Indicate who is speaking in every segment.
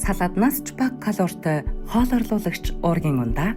Speaker 1: салааднаас ч бага калоритой хоол орлуулагч уургийн ундаа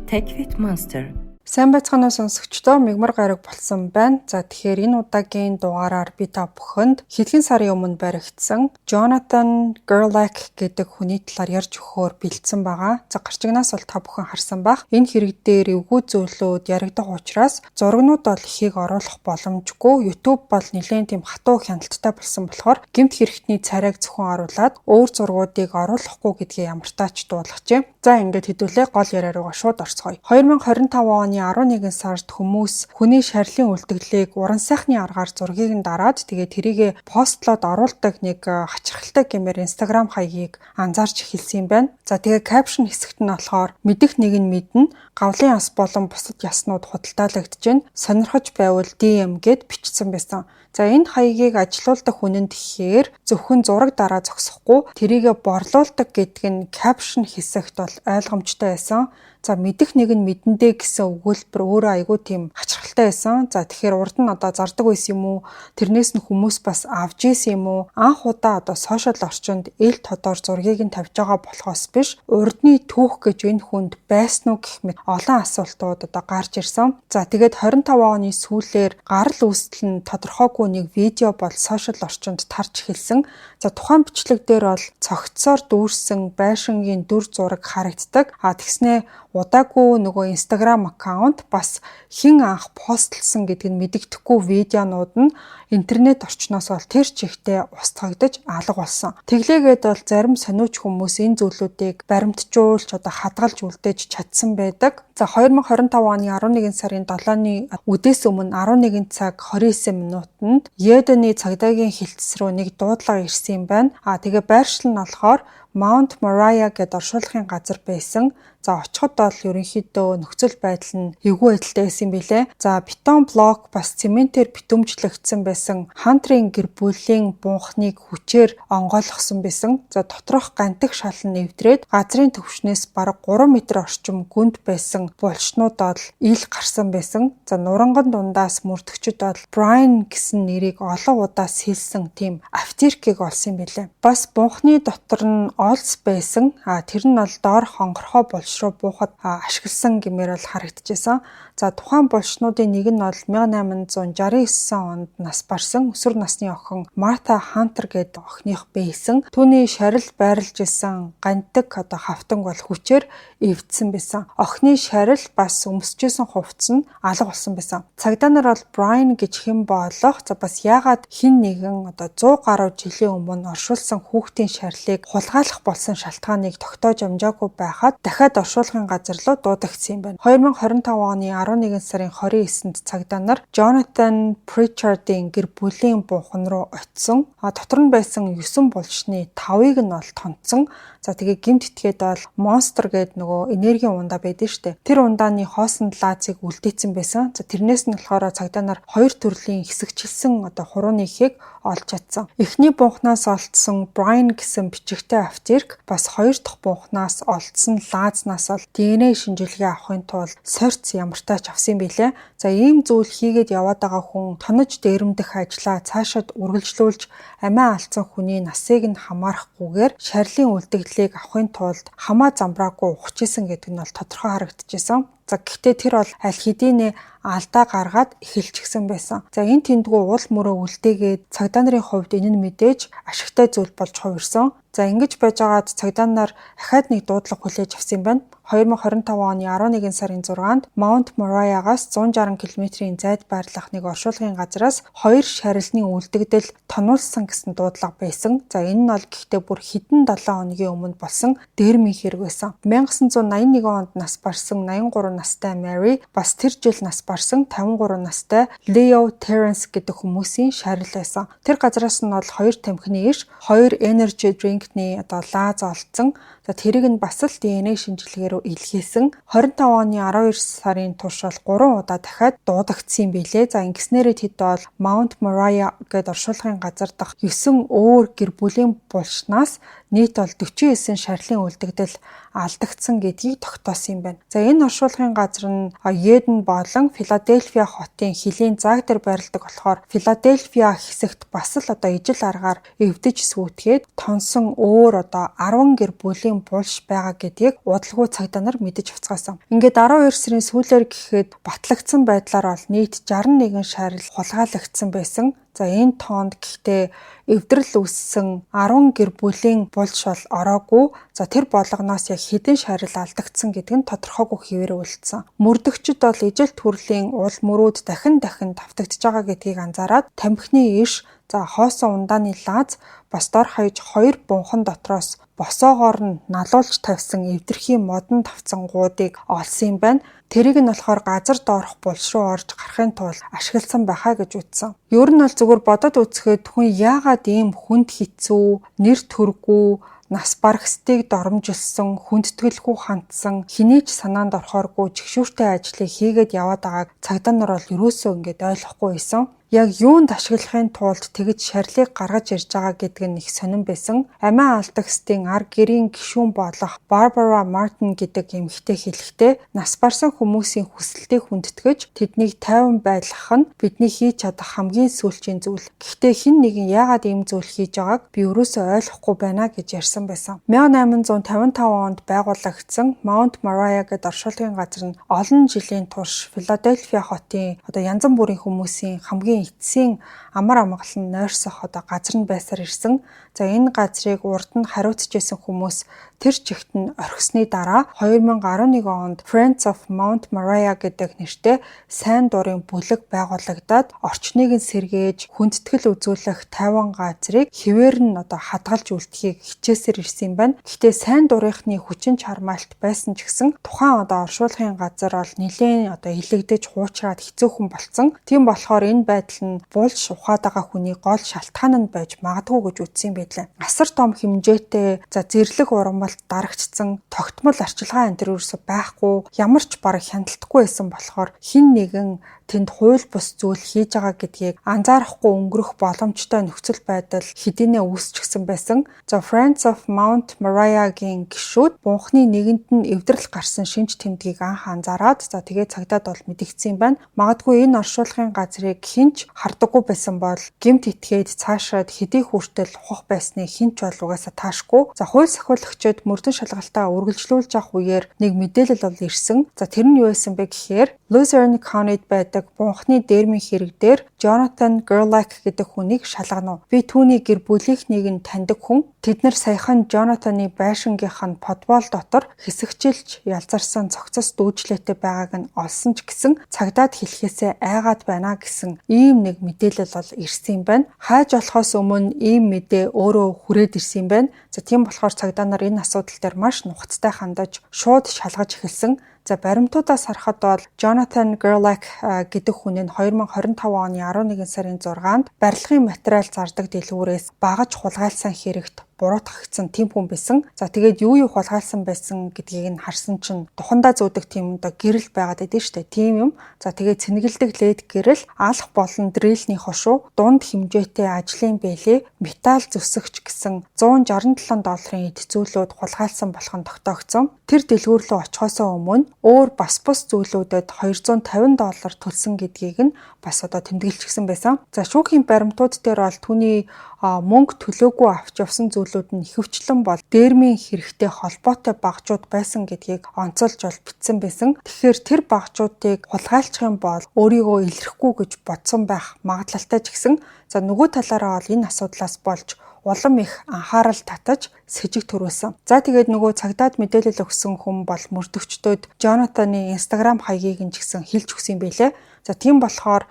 Speaker 1: TechFit Monster.
Speaker 2: Сайн байцгаана уу сонсогчдоо, мигмар гараг болсон байна. За тэгэхээр энэ удаагийн дугаараар би та бүхэнд хэдхэн сарын өмнө баригдсан Jonathan Gerlach гэдэг хүний талаар ярьж өгөхөөр бэлдсэн байгаа. За гарчигнаас бол та бүхэн харсан байх. Энэ хэрэг дээр эвгүй зүйлүүд яригдах учраас зургнууд бол ихийг оруулах боломжгүй. YouTube бол нэлээд тийм хатуу хяналттай болсон болохоор гэмт хэрэгтний царайг зөвхөн оруулаад өөр зургуудыг оруулахгүй гэдгийг ямартаач дуулгачээ. За ингээд хэдүүлээ гол яриа руугаа шууд орцгоё. 2025 оны 11 сард хүмүүс хүний шарилын үлдэгдлийг уран сайхны аргаар зургийг нь дараад тэгээд тэрийгэ постлоод оруулдаг нэг хачирхалтай гэмээр Instagram хаягийг анзаарч эхэлсэн юм байна. За тэгээд caption хэсэгт нь болохоор мэдэх нэг нь мэднэ, гавлын яс болон бусад яснууд худалдаалагдж байна. Сонирхож байвал DM гэд бичсэн байсан. За энэ хаягийг ажилуулдаг хүнэнд тэгэхээр зөвхөн зураг дараа зогсохгүй тэрийгэ борлуулдаг гэдэг нь caption хэсэгт бол ойлгомжтой байсан. За мэдэх нэг нь мэдэндээ гэсэн өгүүлбэр өөрөө айгүй тийм хачирхалтай байсан. За тэгэхээр урд нь одоо зардаг байсан юм уу? Тэрнээс нь хүмүүс бас авж ийсэн юм уу? Анх удаа одоо сошиал орчинд эл тодор зургийг нь тавьж байгаа болохоос биш, урдны түүх гэж энэ хүнд байсан уу гэх мэт олон асуултууд одоо гарч ирсэн. За тэгээд 25 оны сүүлээр гарал үүсэл нь тодорхойгүй нэг видео бол сошиал орчинд тарж эхэлсэн. За тухайн бичлэг дээр бол цогцсоор дүүрсэн байшингийн дүр зураг харагддаг. Тэгснээ удаагүй нөгөө Instagram аккаунт бас хэн анх постлсон гэдг нь мэдэгдэхгүй видеонууд нь интернет орчноос бол тэр чигтээ устгагдаж алга болсон. Тэглээгээд бол зарим сониуч хүмүүс энэ зүйлүүдийг баримтжуулж одоо хадгалж үлдээж чадсан байдаг. За 2025 оны 11 сарын 7-ны үдээс өмнө 11 цаг 29 минутанд Yedeni цагдаагийн хилцс рүү нэг дуудлага ирсэн юм байна. Тэгээ байршил нь болохоор Mount Moriah гэдэг оршуулгын газар байсан. За очиход бол ерөнхийдөө нөхцөл байдал нь эвгүй байдалтай байсан билээ. За бетон блок бас цементээр битүүмжлэгдсэн байсан хантрын гэр бүлийн бунхныг хүчээр онгойлгосон байсан. За доторх гантик шал нь эвдрээд газрын түвшнээс бараг 3 м орчим гүнд байсан булчнууд бол ил гарсан байсан. За нуранган дундаас мөрдөгчд бол Brian гэсэн нэрийг олон удаа сэлсэн тийм автиркийг олсон билээ. Бас бунхны дотор нь олс байсан. Тэр нь бол доор хонгорхоо булш руу буухад ашигласан гэмээр бол харагдчихсан. За тухайн булчнуудын нэг нь бол 1869 онд нас барсан өсвөр насны охин Martha Hunter гэдэг охиных байсан. Түүний шарил байрлаж исэн гантик одоо хавтанг бол хүчээр эвдсэн байсан. Охины шарил бас өмсөжсэн хувцас нь алга болсон байсан. Цагдаа нар бол Brian гэж хэн болох, за бас яагаад хэн нэгэн одоо 100 гаруй жилийн өмнө оршуулсан хүүхдийн шарилыг хулгайлах болсон шалтгааныг тогтоож амжаагүй байхад дахиад оршуулгын газар руу дуудагдсан юм байна. 2025 оны 11 сарын 29-нд цагдаа нар Jonathan Pritchard-ийн гэр бүлийн бунхан руу очисон. Дотор нь байсан 9 булчны 5-ыг нь бол тонцсон. За тэгээ гэмт итгээд бол Monster гэдэг нөгөө энергийн ундаа байдаг шүү дээ. Тэр ундааны хоосон лазыг үлдээсэн байсан. За тэрнээс нь болохоор цагдаа нар 2 төрлийн хэсэгчилсэн одоо хурууны ихийг олж чадсан. Эхний бунхнаас олдсон Brian гэсэн бичигтэй автирк бас 2 дахь бунхнаас олдсон лазнаас бол DNA шинжилгээ авахын тулд сорц ямартаач авсан билээ. За ийм зүйл хийгээд яваад байгаа хүн тонож дээрэмдэх ажлаа цаашаад үргэлжлүүлж амиа алдсан хүний насыг нь хамаарахгүйгээр шарилын үлдэгдлийг авахын тулд хамаа замбраагүй ухчихсан гэдэг нь бол тодорхой харагдчихсан. За гэхдээ тэр бол аль хэдийнэ алдаа гаргаад эхэлчихсэн байсан. За энэ тэндгүү уул мөрөө үлдээгээд цагдаа нарын хувьд энэ нь мэдээж ашигтай зүйл болж хувирсан. За ингэж байж байгаад цагдаа нар дахиад нэг дуудлага хүлээж авсан юм байна. 2025 оны 11 сарын 6-нд Mount Moriah-гаас 160 км-ийн зайд байрлах нэг оршуулгын газараас 2 шарилны үлдэгдэл тонуулсан гэсэн дуудлага байсан. За энэ нь бол гэхдээ бүр хэдэн 7 хоногийн өмнө болсон дэрмийн хэрэг байсан. 1981 онд нас барсан 83 настай Mary бас тэр жил нас барсан 53 настай Leo Terrence гэдэг хүмүүсийн шарил байсан. Тэр газараас нь бол 2 тамхины иш, 2 energy drinkний одоо лаз олдсон. За тэрийг нь бас л DNA шинжилгээ рүү илгээсэн. 25 оны 12 сарын турш бол 3 удаа дахиад дуудагдсан юм билээ. За ингэснээрээ тэд бол Mount Moriah гэдэг оршуулгын газар дахь 9 өөр гэр бүлийн булчнаас нийт бол 49 шарилын үлдэгдэл алдагдсан гэдгийг тогтоосон юм байна. За энэ оршуулгын газар нь Yedeni болон Philadelphia хотын хилийн зааг дээр байрладаг болохоор Philadelphia хэсэгт бас л одоо ижил аргаар эвдэж сүйтгэхэд тонсон Шарлийн өөр 10 гэр бүлийн булш байгаа гэдгийг удалгүй цагдаа нар мэдэж авцгаасан. Ингээд 12 сарын сүүлээр гэхэд батлагдсан байдлаар бол нийт 61 шарил хулгайлагдсан байсан. За энэ тоонд гэхдээ эвдрэл үүссэн 10 гэр бүлийн булш бол ороогүй. За тэр болгоноос яг хэдэн шарил алдагдсан гэдэг нь тодорхойгүй хэвээр үлдсэн. Мөрдөгчд бол ижил төрлийн уул мөрүүд дахин давтагдж байгаа гэдгийг анзаараад тамхины иш, за хоосон ундааны лааз бас дор хаяж 2 бунхан дотроос босоогоор нь налуулж тавьсан эвдэрхийн модон тавцангуудыг олсон юм байна. Тэрийг нь болохоор газар доорх булш руу орж гарахын тулд ашигласан байхаа гэж үзсэн. Ер нь бол зүгээр бодоод үзэхэд хүн яагаад ийм хүнд хэцүү, нэр төргүй, нас барагсдыг доромжилсон, хүндэтгэлгүй хандсан, хэний ч санаанд орохооргүй чигшүүртэй ажлыг хийгээд яваад байгааг цагдаа нар бол ерөөсөө ингээд ойлгохгүй байсан. Яг юунд ашиглахын тулд тэгж шарлыг гаргаж ирж байгаа гэдэг нь их сонирн байсан. Амиа алдагсдын ар гэрийн гишүүн болох Барбара Мартин гэдэг эмэгтэй хэлэхдээ нас барсан хүмүүсийн хүсэлтийг хүндэтгэж тэднийг тайван байлгах нь бидний хийж чадах хамгийн сүүлчийн зүйл. Гэхдээ хэн нэгэн яагаад ийм зүйл хийж байгааг би ерөөсөө ойлгохгүй байна гэж ярьсан байсан. 1855 онд байгуулагдсан Mount Moriah гэдэг оршуулгын газар нь олон жилийн турш Филадельфия хотын янз бүрийн хүмүүсийн хамгийн эцсийн амар амгалан нойрсох газар нь байсаар ирсэн. За энэ газрыг урд нь хариуцжсэн хүмүүс тэр чигт нь орхисны дараа 2011 онд Friends of Mount Moriah гэдэг нэртэй сайн дурын бүлэг байгуулагдаад орчныг нь сэргээж хүндэтгэл үзүүлэх 50 газрыг хэвээр нь хадгалж үлдэхийг хичээсээр ирсэн юм байна. Гэхдээ сайн дурынхны хүчин чармаалт байсан ч гэсэн тухайн оршуулгын газар бол нэлээд илэгдэж хуучраад хэцүүхэн болцсон. Тийм болохоор энэ байдал нь булш ухаад байгаа хүний гол шалтгаан нь байж магадгүй гэж үзсэн байлаа. Асар том хэмжээтэй зэрлэг ургамалт дарагчсан, тогтмол арчилгаа энэ төр ерөөсөй байхгүй, ямар ч бараг хяналтгүй байсан болохоор хин нэгэн тэнд хууль бус зүйл хийж байгаа гэдгийг анзаарахгүй өнгөрөх боломжтой нөхцөл байдал хэдийнэ үүсчихсэн байсан. За Friends of Mount Moriah-гийн гишүүд бунхны нэгэнд нь эвдрэл гарсан шинж тэмдгийг анх анзаараад тэгээ цагдаад бол мэдэгдсэн юм байна. Магадгүй энэ оршуулгын газрыг хинч хардаггүй байсан бол гэмт итгээд цаашаад хэдий хүртэл ухах байсныг хинч бол угаасаа таашгүй. За хууль сахиулагчид мөрдөн шалгалтаа үргэлжлүүлж авах үеэр нэг мэдээлэл бол ирсэн. За тэр нь юу байсан бэ гэхээр Luzerne County-д байдаг бунхны дээрмийн хэрэг дээр Jonathan Gerlach гэдэг хүнийг шалгана уу? Би түүний гэр бүлийнхнийг нь таньдаг хүн. Тэд нар саяхан Jonathan-ы байшингийнх нь подвал дотор хэсэгчилж ялзарсан цогцос дүүжлээтэй байгааг нь олсон ч гэсэн цагдаад хэлхээсээ айгаад байна гэсэн ийм нэг мэдээлэл бол ирсэн юм байна. Хайж болохоос өмнө ийм мэдээ өөрөө хүрээд ирсэн юм байна. За тийм болохоор цагдаа нар энэ асуудал дээр маш нухацтай хандаж шууд шалгаж эхэлсэн. За баримтуудаас харахад бол Jonathan Gerlach гэдэг хүн нь 2025 оны 11 сарын 6-нд барилгын материал зардаг дэлгүүрээс багаж хулгайлсан хэрэгт буруутгагдсан тийм хүн байсан. За тэгээд юу хулгайлсан байсан гэдгийг нь харсан чинь тухандаа зүүдэг тийм гэрэл байгаад байдсан шүү дээ. Тийм юм. За тэгээд цэнгэлдэг лед гэрэл, алх болон дрелний хошуу, дунд хэмжээтэй ажлын бэлээ, металл зүсгч гэсэн $167 эд зүйлүүд хулгайлсан болох нь тогтоогдсон. Тэр дэлгүүр рүү очихоосоо өмнө өөр бас бус зүйлүүдэд $250 төлсөн гэдгийг нь бас тэмдэглэжсэн байсан. За шүүхийн баримтууд дээр бол түүний мөнгө төлөөгүй авч явсан зүйлүүд нь ихэвчлэн бол дээрмийн хэрэгтэй холбоотой багжууд байсан гэдгийг онцолж бол бичсэн байсан. Тэгэхээр тэр багжуудыг хулгайлчих юм бол өөрийгөө илэрхгүй гэж бодсон байх магадлалтай ч гэсэн за нөгөө талаараа бол энэ асуудлаас болж улам их анхаарал татаж сэжиг төрүүлсэн. За тэгээд нөгөө цагдаад мэдээлэл өгсөн хүн бол мөрдөгчдөд Jonathan-ы Instagram хаягийг нь ч гэсэн хэлж өгсөн юм байлээ. За тийм болохоор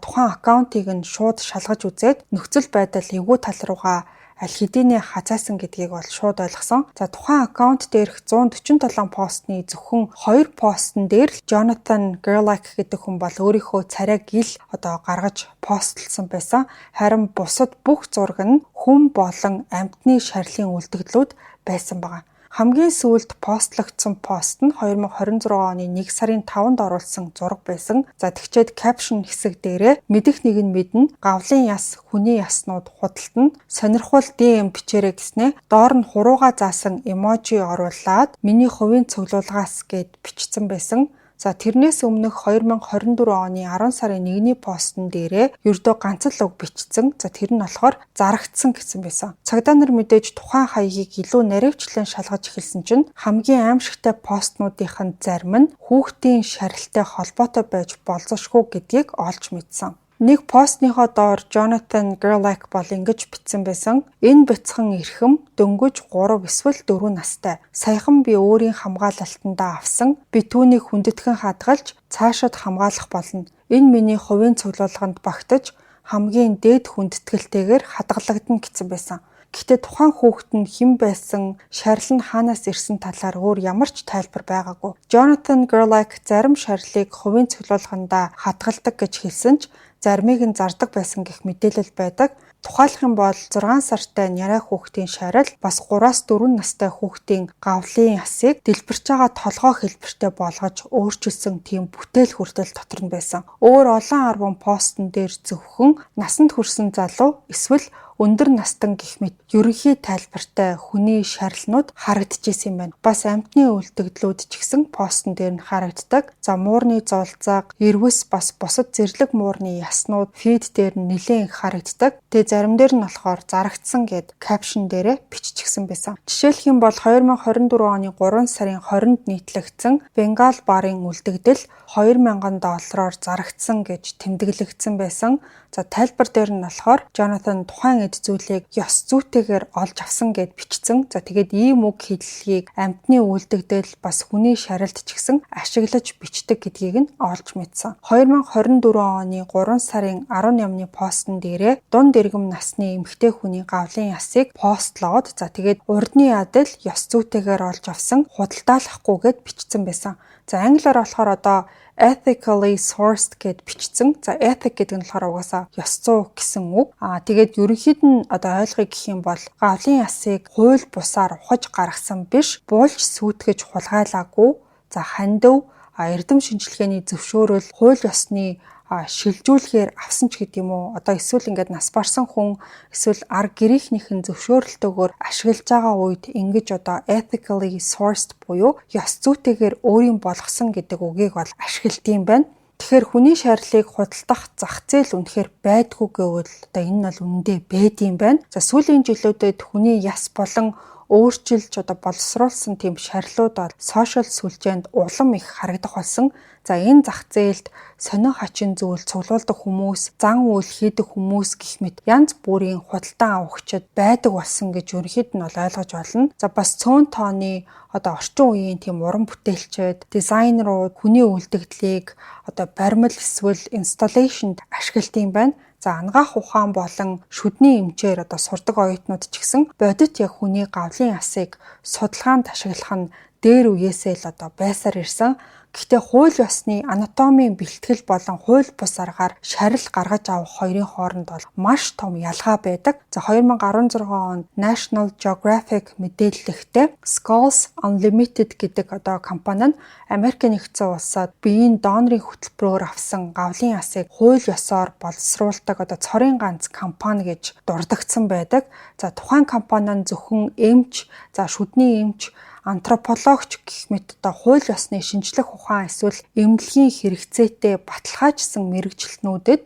Speaker 2: тухайн аккаунтыг нь шууд шалгаж үзээд нөхцөл байдал эвгүй тал руугаа аль хэдийнэ хазаасан гэдгийг бол шууд ойлгосон. За тухайн аккаунт дээрх 147 постны зөвхөн 2 постн дээр л Jonathan Gerlach гэдэг хүн бол өөрийнхөө царайг ил гаргаж постлсон байсан. Харин бусад бүх зураг нь хүн болон амьтны шарлийн үлдэгдлүүд байсан байна. Хамгийн сүүлд постлогдсон пост нь 2026 оны 1 сарын 5-нд оруулсан зураг байсан. За тэгчээд caption хэсэг дээрээ мэдэх нэг нь мэднэ. Гавлын яс, хүний яснууд худалдан сонирхол DM бичээрэй гэснээ доор нь хурууга заасан эможи оруулаад миний хувийн цуглуулгаас гэд бичсэн байсан. За тэрнээс өмнөх 2024 оны 10 сарын 1-ний постн дээрээ ердөө ганц л үг бичсэн. За тэр нь болохоор зарагдсан гэсэн байсан. Цагдаа нар мэдээж тухайн хаягийг илүү наривчлан шалгаж эхэлсэн чинь хамгийн аимшигтай постнуудын зарим нь хүүхдийн шарилтай холбоотой байж болзошгүй гэдгийг олж мэдсэн. Нэг постныхоо доор Jonathan Gerlach бол ингэж бичсэн байсан. Энэ бяцхан эрхэм дөнгөж 3 эсвэл 4 настай. Саяхан би өөрийн хамгаалалтандаа авсан. Би түүнийг хүндэтгэн хадгалж цаашид хамгаалах болно. Энэ миний хувийн цуглуулганд багтаж хамгийн дээд хүндэтгэлтэйгээр хадгалагдана гэсэн байсан. Гэхдээ тухайн хүүхэд нь хэн байсан, шарил нь хаанаас ирсэн талаар өөр ямар ч тайлбар байгаагүй. Jonathan Gerlach зарим шарилыг хувийн цуглуулгандаа хадгалдаг гэж хэлсэн ч заримыг нь зардаг байсан гэх мэдээлэл байдаг. Тухайлах юм бол 6 сартай нярай хүүхдийн шарил бас 3-4 настай хүүхдийн гавлын ясыг дэлбэрч байгаа толгой хэлбэртэй болгож өөрчилсөн тийм бүтээл хүртэл дотор нь байсан. Өөр олон арван постн дээр зөвхөн насанд хүрсэн залуу эсвэл өндөр настан гэх мэт ерөнхий тайлбартай хүний шарилнууд харагдчихсэн юм байна. Бас амьтны үлдэгдлүүд ч гэсэн постн дээр нь харагддаг. За муурны зулцаг, эрвэс бас бусад зэрлэг муурны яснууд фид дээр нь нэлээд их харагддаг. Тэгээ зарим дээр нь болохоор зарагдсан гэд капшн дээрээ биччихсэн байсан. Жишээлх юм бол 2024 оны 3 сарын 20-нд нийтлэгдсэн Бенгал барын үлдэгдэл $2000 зарагдсан гэж тэмдэглэгдсэн байсан. За тайлбар дээр нь болохоор Jonathan тухайн эд зүйлийг ёс зүйтэйгээр олж авсан гэд бичсэн. За тэгээд ийм үг хэллэгийг амьтны үлдэгдэл бас хүний шарилд ч гэсэн ашиглаж бичдэг гэдгийг нь олж мэдсэн. 2024 оны 3 сарын 18-ны постн дээрээ дунд иргэм насны эмэгтэй хүний гавлын ясыг постлоод за тэгээд урдны адил ёс зүйтэйгээр олж авсан худалдаалахгүй гэд бичсэн байсан. За англиар болохоор одоо ethically sourced гэд бичсэн. За ethic гэдэг нь болохоор угаасаа ёс зүй гэсэн үг. Тэгээд ерөнхийд нь одоо ойлгоё гэх юм бол гавлын ясыг хууль бусаар ухаж гаргасан биш, буулж сүйтгэж хулгайлаагүй. За хандив, эрдэм шинжилгээний зөвшөөрөл, хууль ёсны шилжүүлэхээр авсан ч гэдэг юм уу. Одоо эсвэл ингээд нас барсан хүн эсвэл арга гэрийнхнийхэн зөвшөөрөлтөөр ашиглаж байгаа үед ингэж одоо ethically sourced буюу ёс зүйтэйгээр өөрийн болгосон гэдэг үгийг бол ашигладаг байна. Тэгэхээр хүний шарилыг худалдах зах зээл үнэхээр байдгүй гэвэл одоо энэ нь бол үнэндээ байдсан байна. За сүүлийн жилүүдэд хүний яс болон өөрчилж одоо боловсруулсан тийм шарилууд бол сошиал сүлжээнд улам их харагдах болсон. За энэ зах зээлд сонин хачин зүйл цуглуулдаг хүмүүс, зан үйл хийдэг хүмүүс гэх мэт янз бүрийн худалдан авахчид байдаг болсон гэж ерөнхийд нь бол ойлгож болно. За бас цөөн тооны одоо орчин үеийн тийм уран бүтээлчид, дизайнерууд хүний үлдэгдлийг одоо баримл эсвэл installation-д ашигладаг юм байна. За ангаах ухаан болон шүдний эмчээр одоо сурдаг оюутнууд ч гэсэн бодит яг хүний гавлын ясыг судалгаанд ашиглах нь дээр үеэсээ л одоо байсаар ирсэн. Гэхдээ хууль ёсны анатомийн бэлтгэл болон хууль бус аргаар шарил гаргаж авах хоёрын хооронд бол маш том ялгаа байдаг. За 2016 онд National Geographic мэдээлэлтэй Skulls Unlimited гэдэг одоо компани нь Америк нэгдсэн улсад биеийн донорын хөтөлбөрөөр авсан гавлын ясыг хууль ёсоор боловсруулдаг одоо цорын ганц компани гэж дурддагдсан байдаг. За тухайн компани нь зөвхөн эмч, за шүдний эмч, антропологч гэх мэт одоо хууль ёсны шинжлэх ухаан эсвэл эмнэлгийн хэрэгцээтэй баталгаажсан мэрэгчлэнүүдэд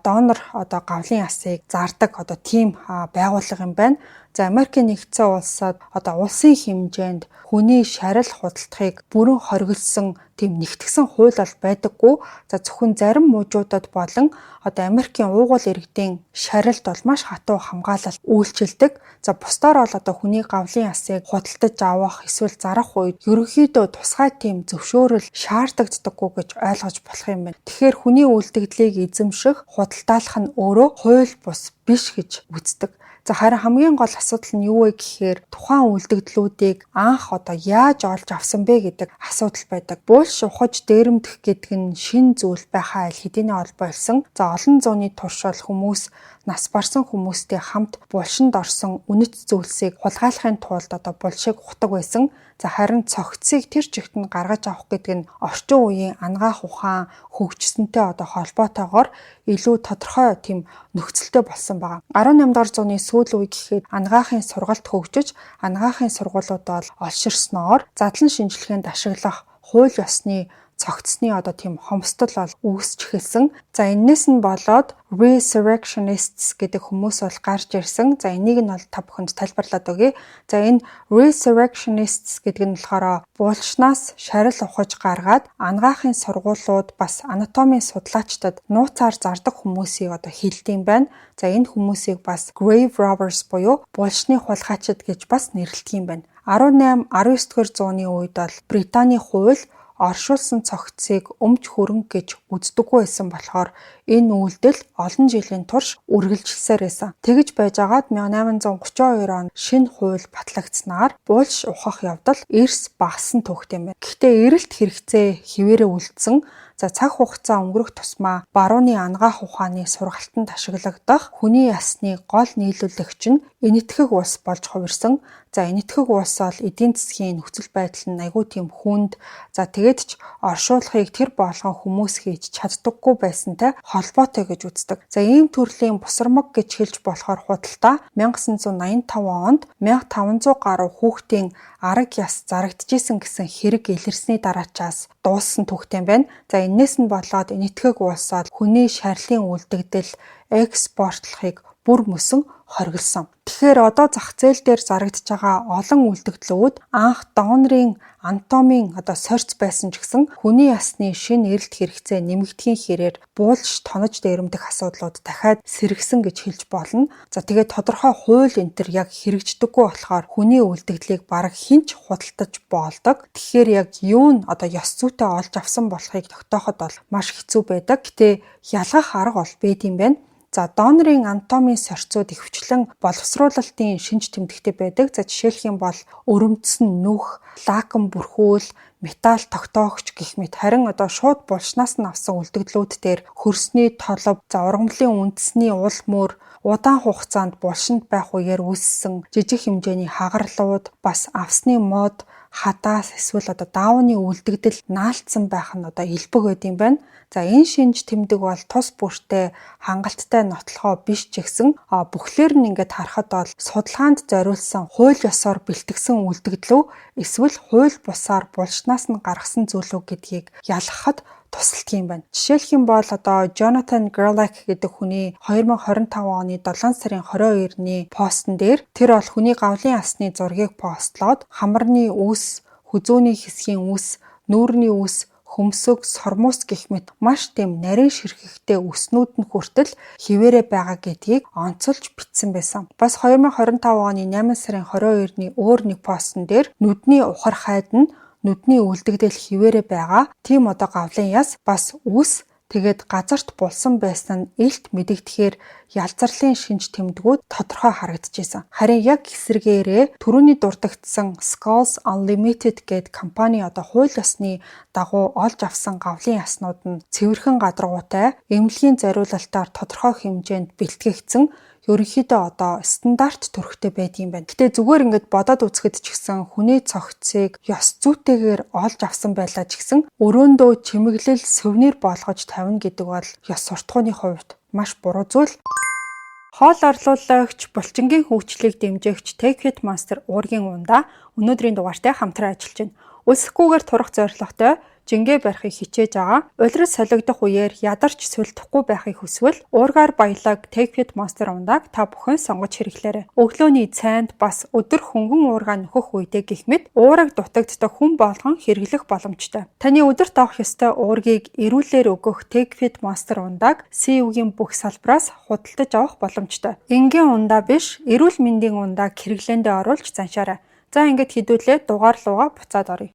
Speaker 2: донор одоо гавлын ясыг зардаг одоо тийм байгууллага юм байна. За Америк нэгдсэн улсад одоо улсын хэмжээнд хүний шарил худалдахыг бүрэн хориглосон тийм нэгтгсэн хууль бол байдаггүй. За зөвхөн зарим мужуудад болон одоо Америкийн уугуул иргэдийн шарилд бол маш хатуу хамгаалалт үйлчилдэг. За бусдаар бол одоо хүний гавлын ясыг худалдаж авах эсвэл зарах үед ерөнхийдөө тусгай тийм зөвшөөрөл шаардагддаггүй гэж ойлгож болох юм байна. Тэгэхээр хүний үлдэгдлийг эзэмших, худалдаалах нь өөрөө хууль бус биш гэж үздэг. За харин хамгийн гол асуудал нь юу вэ гэхээр тухайн үлдэгдлүүдийг анх одоо яаж олж авсан бэ гэдэг асуудал байдаг. Буулш ухаж дээрэмдэх гэдэг нь шин зүйл байхаа аль хэдийн олбойлсон. За олон зууны туршвал хүмүүс нас барсан хүмүүстэй хамт булшинд орсон үнэт зүйлсийг хулгайлахын тулд одоо булшиг ухдаг байсан. За харин цогцсыг тэр чигт нь гаргаж авах гэдэг нь орчин үеийн ангаах ухаан хөгжсөнтэй одоо холбоотойгоор илүү тодорхой тийм нөхцөлтэй болсон байгаа. 18 дугаар зууны сүүл үе гэхэд ангаахын сургалт хөгжиж, ангаахын сургуулиуд бол олширсноор задлан шинжилгээнд ашиглах хууль ёсны цогцсны тийм хомсдол бол үүсч эхэлсэн. За энэс нь болоод resurrectionists гэдэг хүмүүс бол гарч ирсэн. За энийг нь бол та бүхэнд тайлбарлаад өгье. За энэ resurrectionists гэдэг нь болохоор булчнаас шарил ухаж гаргаад анагаахын сургуулиуд бас анатомийн судлаачдад нууцаар зардаг хүмүүсийг хэлдэм байна. За энэ хүмүүсийг бас grave robbers буюу булчны хулгайчид гэж бас нэрлэдэг юм байна. 18-19 дугаар зууны үед бол Британий хууль оршуулсан цогцыг өмч хөрөнгө гэж үздэггүй байсан болохоор энэ үйлдэл олон жилийн турш үргэлжилсээр байсан. Тэгж байжгаад 1832 онд шинэ хууль батлагдсанаар булш ухах явдал эрс багассан түүхтэй юм байна. Гэхдээ эрэлт хэрэгцээ хിവэрэ үлдсэн. За цаг хугацаа өнгөрөх тусмаа барууны анагаах ухааны сургалтанд ашиглагдах хүний ясны гол нийлүүлэгч нь энэтхэг ус болж хувирсан. За энэтхэг ус бол эдийн засгийн нөхцөл байдал нь айгүй тийм хүнд. За тэгээд ч оршуулгыг тэр болгон хүмүүс хийж чаддаггүй байсантай холбоотой гэж үздэг. За ийм төрлийн бусармаг гэж хэлж болохоор худалдаа 1985 онд 1500 гаруй хүүхдийн арга яс зарагдчихсэн гэсэн хэрэг илэрсний дараачаас дууссан түүхтэй байна. За энээс нь болоод энэтхэг улсаад хүний шарилын үлдэгдэл экспортлохыг бүр мөсөн хоригдсон. Тэгэхээр одоо зах зээл дээр зарагдж байгаа олон үлдэгдлүүд анх донорын анатомийн сорьц байсан ч гэсэн хүний ясны шинэ эрэлт хэрэгцээ нэмэгдэхийн хэрээр буулж тонож дээрэмдэх асуудлууд дахиад сэргсэн гэж хэлж болно. За тэгээд тодорхой хууль энэ төр яг хэрэгждэггүй болохоор хүний үлдэгдлийг бараг хинч худалдаж боолдог. Тэгэхээр яг юу нь ёс зүйтэй олж авсан болохыг тогтооход бол маш хэцүү байдаг. Гэтэ ялгах арга бол байд юм байна. За донорын анатомийн сорьцууд ихэвчлэн боловсруулалтын шинж тэмдэгтэй байдаг. За жишээлх юм бол өрөмтсөн нүх, лакм бүрхүүл, металл тогтоогч гэх мэт харин шууд булчнаас нь авсан үлдэгдлүүд дээр хөрсний толов, за ургамлын үндэсний уул мөр, удаан хугацаанд булшинд байх үеэр үүссэн жижиг хэмжээний хагарлууд, бас авсны мод, хадаас эсвэл даавны үлдэгдэл наалтсан байх нь элбэг байд юм байна. За энэ шинж тэмдэг бол тус бүртээ хангалттай нотлохоо биш ч гэсэн бүхлээр нь ингээд харахад бол судалгаанд зориулсан хууль ёсоор бэлтгэсэн үлдэгдлүү эсвэл хууль бусаар булчнаас нь гаргасан зүйлүү гэдгийг ялгахад тусалдаг юм байна. Жишээлх юм бол Jonathan Gerlach гэдэг хүний 2025 оны 7 сарын 22-ны постн дээр тэр бол хүний гавлын асны зургийг постлоод хамарны үс, хүзүүний хэсгийн үс, нүүрний үс, хөмсөг, сормус гэх мэт маш тийм нарийн ширхэгтэй үснүүд нь хүртэл хിവэрэ байгаа гэдгийг онцолж бичсэн байсан. Бас 2025 оны 8 сарын 22-ны өөр нэг постн дээр нүдний ухар хайд нь нүдний үлдэгдэл хിവэрэ байгаа. Тийм гавлын яс бас үс тэгээд газарт булсан байсан нь илт мэдэгдэхээр ялзарлын шинж тэмдгүүд тодорхой харагдчихсэн. Харин яг эсрэгээрээ түрүүний дурдгдсан Skulls Unlimited гэдэг компани хууль ёсны дагуу олж авсан гавлын яснууд нь цэвэрхэн гадаргуутай, эмнэлгийн зориулалтаар тодорхой хэмжээнд бэлтгэгдсэн ерөнхийдөө стандарт төрхтэй байдаг юм байна. Гэтэ зүгээр ингээд бодоод үзэхэд ч гэсэн хүний цогцыг ёс зүйтэйгээр олж авсан байлаа ч гэсэн өрөөндөө чимэглэл сувнир болгож тавина гэдэг бол ёс суртахууны хувьд маш буруу зүйл. Хоол орлуулагч, булчингийн хөгжлийг дэмжигч Take It Monster уургийн ундаа өнөөдрийн дугаартай хамтран ажиллаж байна. Үсэхгүйгээр турах зорилготой жингээ барихыг хичээж байгаа. Улирал солигдох үеэр ядарч сүлдэхгүй байхыг хүсвэл уургаар баялаг Take It Monster ундааг та бүхэн сонгож хэрэглээрэй. Өглөөний цайнд бас өдөр хөнгөн уургаа нөхөх үедээ гэх мэт уураг дутагддаг хүн болгон хэрэглэх боломжтой. Таны өдөрт авах ёстой уургийг эрүүлэр өгөх Take It Monster ундааг CU-гийн бүх салбараас худалдаж авах боломжтой. Энгийн ундаа биш, эрүүл мэндийн ундааг хэрэглээндээ оруулж заншаарай. За ингээд хэдүүлээ дугаар руугаа буцаад оръё.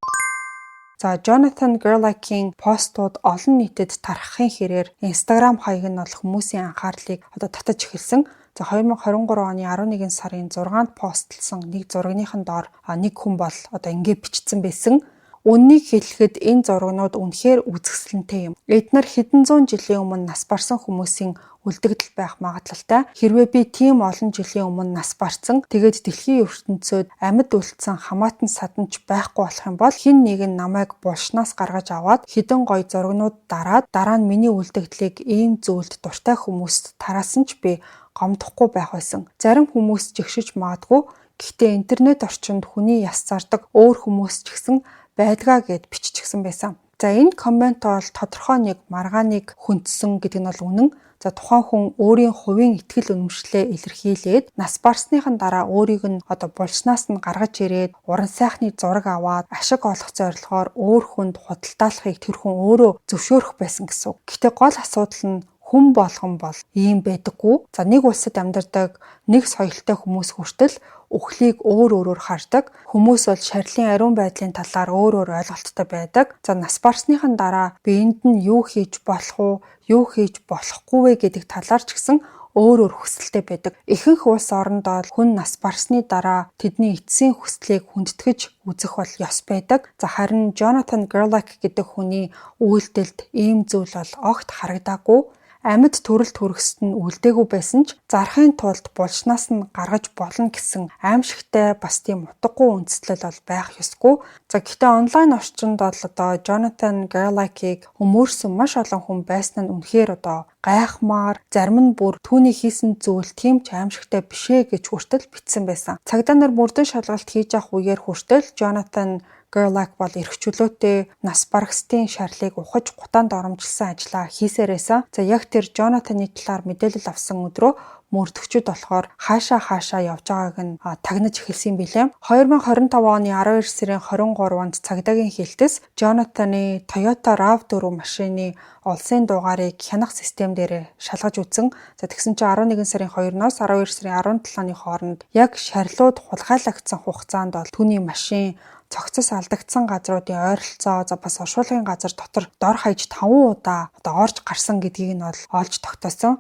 Speaker 2: За Jonathan Gerlach-ийн постууд олон нийтэд тархахын хэрээр Instagram хаяг нь бол хүмүүсийн анхаарлыг татаж эхэлсэн. За 2023 оны 11 сарын 6-нд постлсон нэг зурагныхан доор нэг хүн бол ингэ бичсэн байсан. Үннийг хэлэхэд энэ зурагнууд үнэхээр үзэсгэлэнтэй юм. Эдгээр хэдэн зуун жилийн өмнө нас барсан хүмүүсийн үлдэгдэл байх магадлалтай. Хэрвээ би тийм олон жилийн өмнө нас барсан, тэгээд дэлхийн ертөнцид амьд үлдсэн хамаатан саданч байхгүй болох юм бол хэн нэг нь намайг булшнаас гаргаж аваад хэдэн гоё зурагнууд дараа нь миний үлдэгдлийг ийм зүйлд дуртай хүмүүст тараасан ч би гомдохгүй байх байсан. Зарим хүмүүс жигшиж магадгүй. Гэхдээ интернет орчинд хүний яс зардаг өөр хүмүүс ч гэсэн байдгаа гэд биччихсэн байсан. За энэ коммент бол тодорхой нэг маргааныг хүндсэн гэдэг нь бол үнэн. За тухайн хүн өөрийн хувийн итгэл үнэмшлээ илэрхийлээд нас барсныхан дараа өөрийг нь булчнаас нь гаргаж ирээд уран сайхны зураг аваад ашиг олох зорилгоор өөр хүнд худалдаалахыг тэр хүн өөрөө зөвшөөрөх байсан гэсэн үг. Гэхдээ гол асуудал нь хүн болгон бол ийм байдаггүй. За нэг улсад амьдардаг нэг соёлтой хүмүүс хүртэл үхлийг өөр өөрөөр хардаг. Хүмүүс бол шарилын ариун байдлын талаар өөр өөр ойлголттой байдаг. За нас барсныхан дараа би энд нь юу хийж болох уу, юу хийж болохгүй вэ гэдэг талаар ч гэсэн өөр өөр хүсэлтэй байдаг. Ихэнх улс оронд бол хүн нас барсны дараа тэдний эцсийн хүслийг хүндэтгэж үзэх бол ёс байдаг. За харин Jonathan Gerlach гэдэг хүний үйлдэлд ийм зүйл бол огт харагдаагүй. Амьд төрөл төрөсд нь үлдээгүй байсан ч зарахын тулд булчнаас нь гаргаж болно гэсэн аимшигтай бас тийм утгагүй үндэслэл бол байх ёсгүй. За гэхдээ онлайн орчинд бол Jonathan Gerlach-ийг өмөрсөн маш олон хүн байсан нь үнэхээр гайхмаар, зарим нь бүр түүний хийсэн зүйл тийм ч аимшигтай бишээ гэж хүртэл бичсэн байсан. Цагдаа нар мөрдөн шалгалт хийж авах үеэр хүртэл Jonathan Gerlach бол эрх чөлөөтэй нас барагчдын шарлыг ухаж гутаанд оромжилсан ажлаа хийсээрээсэн. За яг тэр Jonathan-ы талаар мэдээлэл авсан өдрөө мөрдөгчд болохоор хаашаа явж байгааг нь тагнаж эхэлсэн юм билээ. 2025 оны 12 сарын 23-нд цагдаагийн хэлтээс Jonathan-ы Toyota RAV4 машины улсын дугаарыг хянах систем дээр шалгаж үзсэн. За тэгсэн чинь 11 сарын 2-оос 12 сарын 17-ны хооронд яг шарлууд хулгайлагдсан хугацаанд бол түүний машин цогцос алдагдсан газруудын ойролцоо бас оршуулгын газар дотор дор хаяж 5 удаа орж гарсан гэдгийг нь бол олж тогтоосон.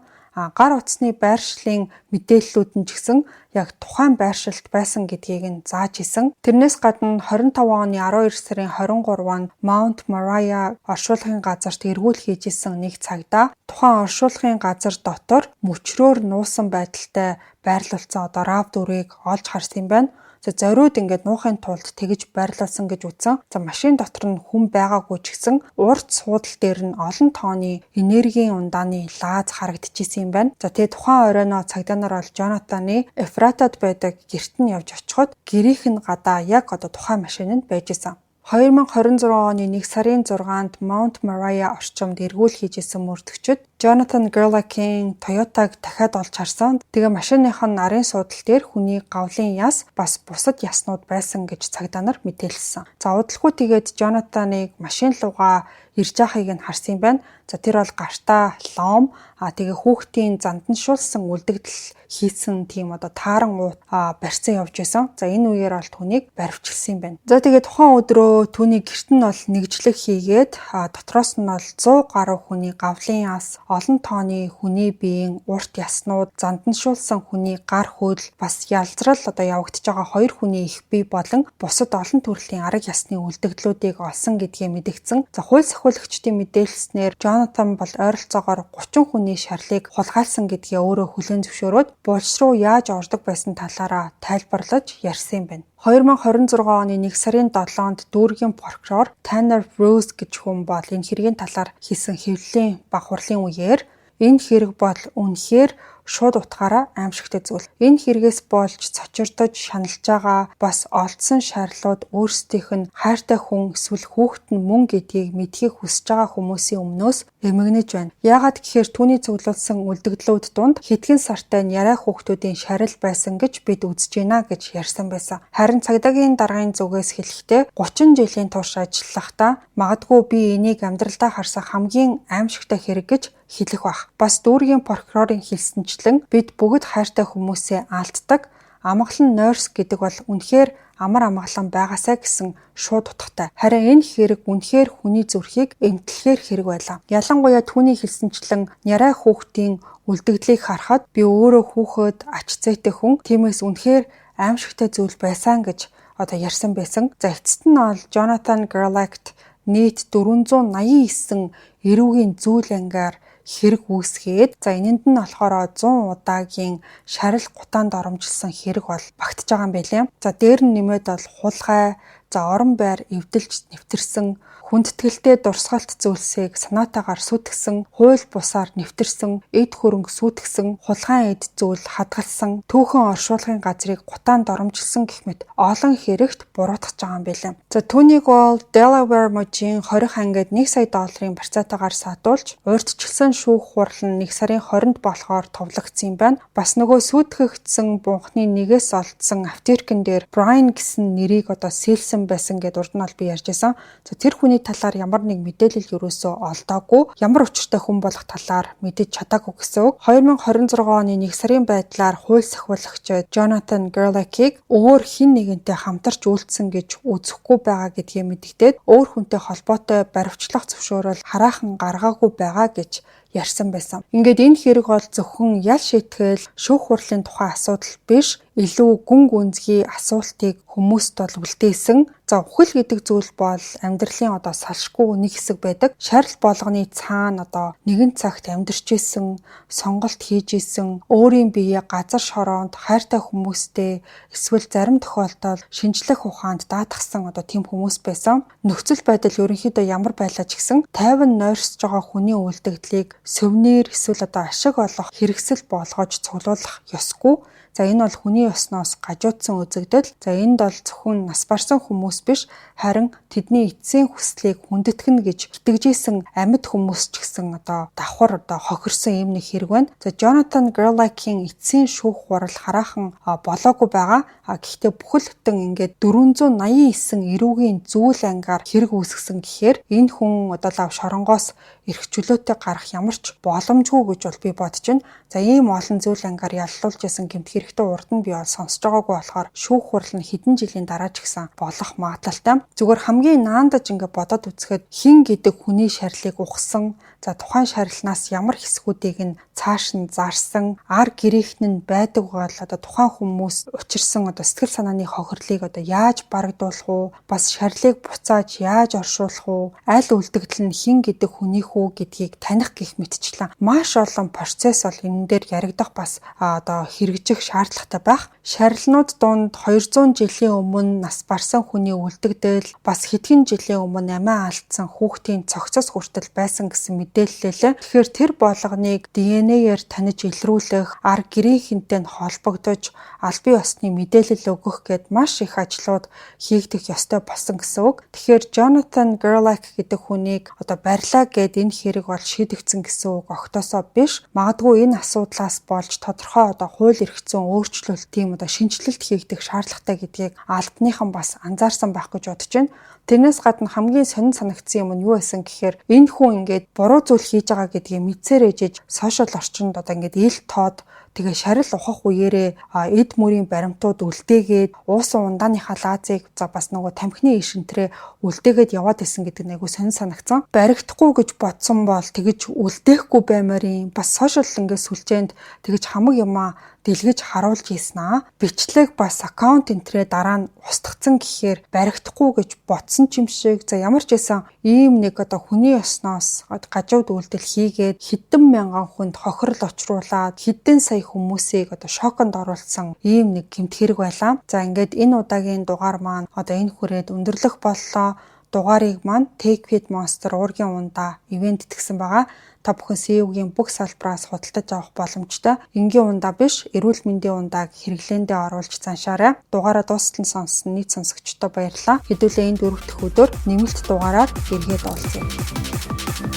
Speaker 2: Гар утасны байршлын мэдээллүүд нь ч гэсэн яг тухайн байршилд байсан гэдгийг нь зааж исэн. Тэрнээс гадна 25 оны 12 сарын 23-нд Mount Moriah оршуулгын газарт эргүүл хийж исэн нэг цагдаа тухайн оршуулгын газар дотор мөчрөөр нуусан байдалтай байрлуулсан RAV4-ыг олж харсан юм байна. За зориуд ингээд нуухын тулд тэгж байрлуулсан гэж үзсэн. За машин дотор нь хүн байгаагүй ч гэсэн урд суудал дээр нь олон тооны энергийн ундааны лаз харагдчихсэн юм байна. За тэгээ тухайн оройноо цагдаа нар бол Jonathan-ы Ephrata'д байдаг гэрт нь явж очиход гэрийнх нь гадаа яг тухайн машинд байж исэн. 2026 оны 1 сарын 6-нд Mount Moriah орчимд эргүүл хийж исэн мөрдөгчд Jonathan Gerlach-ийн Toyota-г дахиад олж харсан. Тэгээ машиных нь нарын суудал дээр хүний гавлын яс бас бусад яснууд байсан гэж цагдаа нар мэдээлсэн. За удалгүй тэгээд Jonathan-ыг машин руугаа ирж байгааг нь харсан юм байна. За тэр бол гартаа лом тэгээ хүүхдийн занданшуулсан үлдэгдэл хийсэн тийм тааран уут барьсан явж байсан. За энэ үеэр бол түүнийг баривчилсан юм байна. За тэгээ тухайн өдрөө түүний гэрт нь бол нэгжлэг хийгээд дотроос нь бол 100 гаруй хүний гавлын яс, олон тооны хүний биеийн урт яснууд, занданшуулсан хүний гар хөл, бас ялзрал явагдаж байгаа 2 хүний их бие болон бусад олон төрлийн арга ясны үлдэгдлүүдийг олсон гэдгийг мэдгдсэн. За хууль сахиулагчдын мэдээлснээр Jonathan бол ойролцоогоор 30 хүний шарлыг хулгайлсан гэдгээ өөрөө хүлээн зөвшөөрөөд булч руу яаж ордог байсан талаараа тайлбарлаж ярьсан юм байна. 2026 оны 1 сарын 7-нд дүүргийн прокурор Tanner Bruce гэж хүн бол энэ хэргийн талаар хийсэн хэвлэлийн баг хурлын үеэр энэ хэрэг бол үнэхээр шууд утгаараа аимшигтай зүйл. Энэ хэрэгээс болж цочирдож шаналж байгаа бас олдсон шарлууд өөрсдийнх нь хайртай хүн эсвэл хүүхэд нь мөн гэдгийг мэдхийг хүсэж байгаа хүмүүсийн өмнөөс эмгэнэж байна. Яагаад гэхээр түүний цуглуулсан үлдэгдлүүд донд хэдхэн сартай яриа хүүхдүүдийн шарил байсан гэж бид үзэж байна гэж ярьсан байсан. Харин цагдаагийн даргын зүгээс хэлэхдээ 30 жилийн турш ажиллахдаа магадгүй би энийг амьдралдаа харсан хамгийн аимшигтай хэрэг гэж хэлэх бах. Бас дүүргийн прокурорын хэлсэнчлэн бид бүгд хайртай хүмүүсээ алддаг. Амгалан нойрс гэдэг бол үнэхээр амар амгалан байгаасай гэсэн шууд утгатай. Харин энэ хэрэг үнэхээр хүний зүрхийг эмтлэхээр хэрэг байлаа. Ялангуяа түүний хэлсэнчлэн нярай хүүхдийн үлдэгдлийг харахад би өөрөө хүүхэд ач зээтэй хүн. Тиймээс үнэхээр аимшигтай зүйл байсан гэж ярьсан байсан. За эцэст нь бол Jonathan Gerlach-т нийт 489 эрүүгийн зүйл ангиар хэрэг үүсгээд энэнд нь болохоор 100 удаагийн шарил гутаанд оромжилсан хэрэг бол багтж байгаа юм байлээ. За дээр нь нэмээд бол хулгай, орон байр эвдэлж нэвтэрсэн, хүндэтгэлтэй дурсгалт зүйлсийг санаатаагаар сүтгсэн, хууль бусаар нэвтэрсэн, эд хөрөнгө сүтгсэн, хулгайн эд зүйл хадгалсан, түүхэн оршуулгын газрыг гутаан доромжилсан гэх мэт олон хэрэгт буруутгаж байгаа юм билээ. За түүнийг бол Delaware мужийн 20 ангид $1 сая барьцаатаагаар саатуулж, урьдчилсан шүүх хурал нь 1 сарын 20-нд болохоор товлогдсон юм байна. Бас нөгөө сүйтгэгдсэн бунхны нэгээс олдсон аптекерн дээр Brian гэсэн нэрийг сэлсэн байсан гэдээ урд нь бол би ярьж байсан. За тэр хүний талаар ямар нэг мэдээлэл ерөөсөө олдоогүй, ямар учиртай хүн болох талаар мэдэж чадаагүй гэсэн үг. 2026 оны 1 сарын байдлаар хууль сахиулагч Jonathan Gerlach-ийг өөр хэн нэгэнтэй хамтарч үйлдсэн гэж үзэхгүй байгаа гэдгийг мэдэгдээд өөр хүнтэй холбоотой баривчлах зөвшөөрөл хараахан гаргаагүй байгаа гэж ярьсан байсан. Ингээд энэ хэрэг бол зөвхөн ял шийтгэл шүүх хурлын тухай асуудал биш, илүү гүн гүнзгий асуултыг хүмүүст бол үлдээсэн. За үхэл гэдэг зүйл бол амьдралын салшгүй нэг хэсэг байдаг. Шарил болгоны цаана нэгэн цагт амьдарч исэн, сонголт хийж исэн, өөрийн биеэ газар шороонд хайртай хүмүүстэй эсвэл зарим тохиолдолд шинжлэх ухаанд даатгсан тийм хүмүүс байсан. Нөхцөл байдал ерөнхийдөө ямар байлаа ч гэсэн тайван нойрсож байгаа хүний үлдэгдлийг сувнир эсвэл ашиг олох хэрэгсэл болгож цуглуулах ёсгүй. За энэ бол хүний ёсноос гажуудсан үзэгдэл. За энд бол зөвхөн нас барсан хүмүүс биш, харин тэдний эцсийн хүслийг хүндэтгэн гэж итгэжсэн амьд хүмүүс ч гэсэн давхар хохирсон юм нэг хэрэг байна. За Jonathan Gerlach-ийн эцсийн шүүх хурал хараахан болоогүй байгаа. Гэхдээ бүхэл бүтэн ингээд 489 эрүүгийн зүйл ангаар хэрэг үүсгэсэн гэхээр энэ хүн лав шоронгоос эрх чөлөөтэй гарах ямар ч боломжгүй гэж бол би бодож байна. За ийм олон зүйл ангаар яллуулж исэн гэмт хэрэгтэй урд нь би бол сонсож байгаагүй болохоор шүүх хурал нь хэдэн жилийн дараа ч гэсэн болох магадлалтай. Зүгээр хамгийн наандаж ингээд бодоод үзэхэд хин гэдэг хүний шарилыг ухсан, за тухайн шарилнаас ямар хэсгүүдийг нь цааш нь зарсан, ар гэрээхн нь байдаг бол тухайн хүмүүс учирсан сэтгэл санааны хохирлыг яаж барагдуулах уу, бас шарилыг буцааж яаж оршуулах уу, аль үлдэгдэл нь хин гэдэг хүнийх үү гэдгийг таних гэх мэтчлэн маш олон процесс бол энэ дээр яригдах бас хэрэгжих шаардлагатай байх. Шарилнууд донд 200 жилийн өмнө нас барсан хүний үлдэгдэл, бас хэдхэн жилийн өмнө амиа алдсан хүүхдийн цогцос хүртэл байсан гэсэн мэдээлэлээ. Тэгэхээр тэр болгоныг ДНХ-ээр таних илрүүлэх, ар гэрээхэнтэй нь холбогдож аль бие усны мэдээлэл өгөх гэд маш их ажлууд хийгдэх ёстой болсон гэсэн үг. Тэгэхээр Jonathan Gerlach гэдэг хүнийг барьлаа гэд энэ хэрэг бол шийдэгдсэн гэсэн үг огтосоо биш. Магадгүй энэ асуудлаас болж тодорхой хууль эрх зүйн өөрчлөлтийн шинжилэлт хийгдэх шаардлагатай гэдгийг албаныхан бас анзаарсан байх гэж бодож байна. Тэрнээс гадна хамгийн сонин санагдсан юм нь юу байсан гэхээр энэ хүн ингээд буруу зүйл хийж байгаа гэдгийг мэдсээр ээжэж сошиал орчинд ингээд ил тоод тэгээ шарил ухах үеэрээ эд мөрийн баримтууд үлдээгээд уусан ундааныхаа лазыг бас нөгөө тамхины ишинтрээ үлдээгээд яваад исэн гэдэг нь айгүй сонин санагдсан. Баригдахгүй гэж бодсон бол тэгэж үлдээхгүй баймаар юм. Бас сошиал ингээд сүлжээнд тэгэж хамаг юмаа дэлгэж харуулж ийсэн бичлэг бас аккаунт энтрээ дараа нь устгацсан гэхээр баригдахгүй гэж бодсон ч юм шиг. За ямар ч байсан ийм нэг хүний ёсноос гажууд үйлдэл хийгээд хэдэн мянган хүнд хохирол очруулаад хэдэн сая хүмүүсийг шоконд оруулсан ийм нэг гэмт хэрэг байлаа. За ингээд энэ удаагийн дугаар маань энэ хүрээд өндөрлөх боллоо. Дугаарыг маань Take With Monster уургийн ундаа ивент итгэсэн байгаа. Та бүхэн CEO-гийн бүх салбараас худалдаж авах боломжтой. Энгийн ундаа биш, эрүүл мэндийн ундааг хэрэглээндээ оруулж заншаарай. Дугаараа дуустал сонссон нийт сонсогчдод баярлалаа. Хэдүүлээ энэ 4 дахь өдөр нэмэлт дугаараар эргээд олцъя.